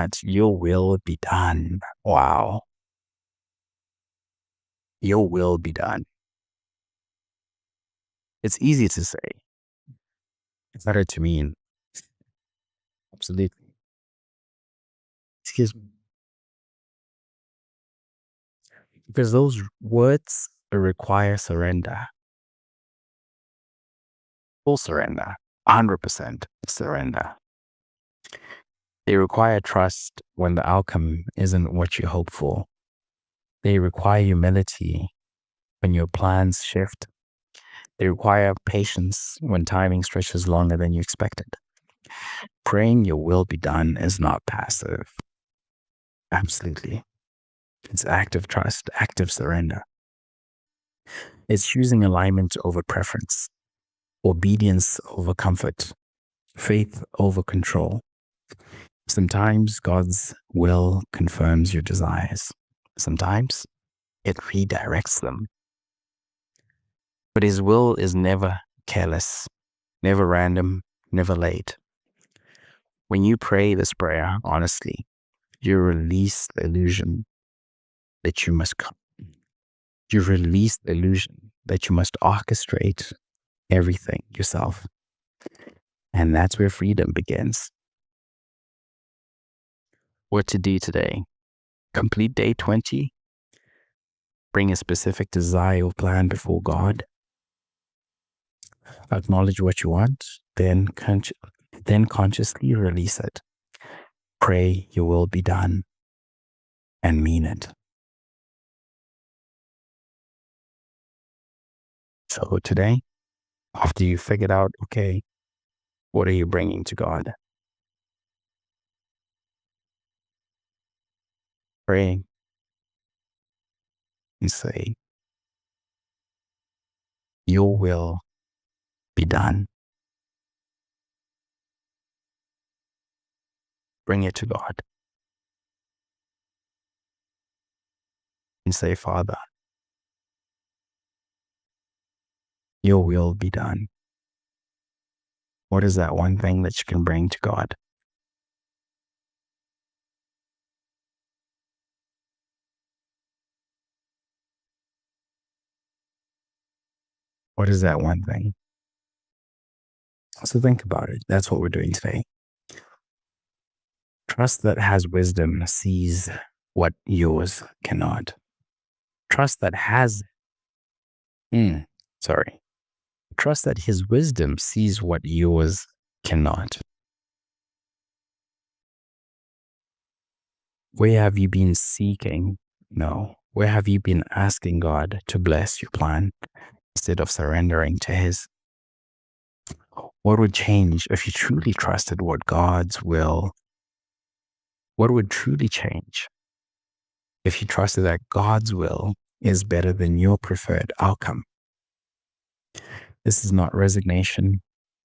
That your will be done. Wow. Your will be done. It's easy to say. It's harder to mean. Absolutely. Excuse me. Because those words require surrender. Full surrender. 100% surrender. They require trust when the outcome isn't what you hope for. They require humility when your plans shift. They require patience when timing stretches longer than you expected. Praying your will be done is not passive. Absolutely. It's active trust, active surrender. It's choosing alignment over preference, obedience over comfort, faith over control. Sometimes God's will confirms your desires. Sometimes it redirects them. But His will is never careless, never random, never late. When you pray this prayer honestly, you release the illusion that you must come. You release the illusion that you must orchestrate everything yourself. And that's where freedom begins. What to do today? Complete day 20. Bring a specific desire or plan before God. Acknowledge what you want, then consciously release it. Pray your will be done and mean it. So today, after you figured out, okay, what are you bringing to God? Pray and say, your will be done. Bring it to God and say, Father, your will be done. What is that one thing that you can bring to God? What is that one thing? So think about it. That's what we're doing today. Trust that has wisdom sees what yours cannot. Trust that Trust that His wisdom sees what yours cannot. Where have you been seeking? No. Where have you been asking God to bless your plan instead of surrendering to His? What would change if you truly trusted what God's will? What would truly change if you trusted that God's will is better than your preferred outcome? This is not resignation.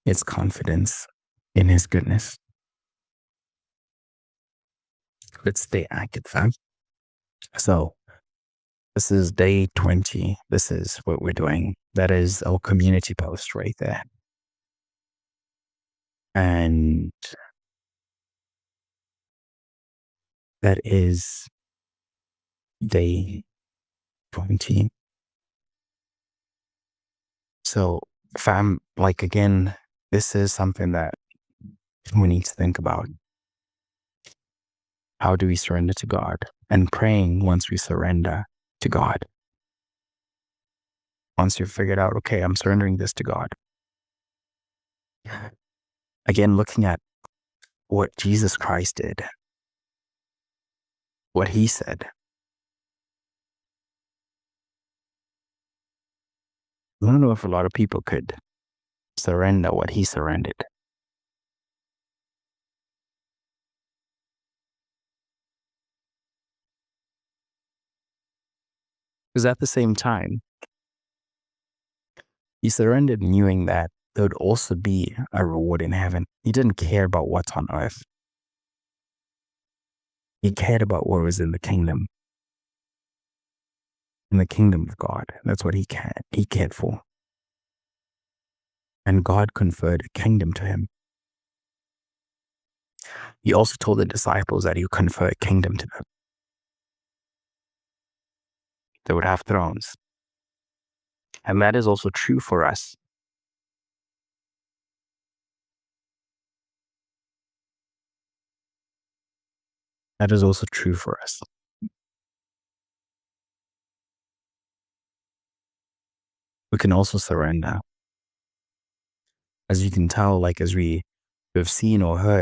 It's confidence in His goodness. Let's stay active, fam. So this is day 20. This is what we're doing. That is our community post right there. And that is day 20. So fam, like again, this is something that we need to think about. How do we surrender to God? And praying once we surrender to God. Once you've figured out, okay, I'm surrendering this to God. Again, looking at what Jesus Christ did, what He said. I don't know if a lot of people could surrender what He surrendered. Because at the same time, He surrendered knowing that there would also be a reward in heaven. He didn't care about what's on earth. He cared about what was in the kingdom. In the kingdom of God. That's what He cared for. And God conferred a kingdom to Him. He also told the disciples that he would confer a kingdom to them. They would have thrones. And that is also true for us. That is also true for us. We can also surrender. As you can tell, like as we have seen or heard,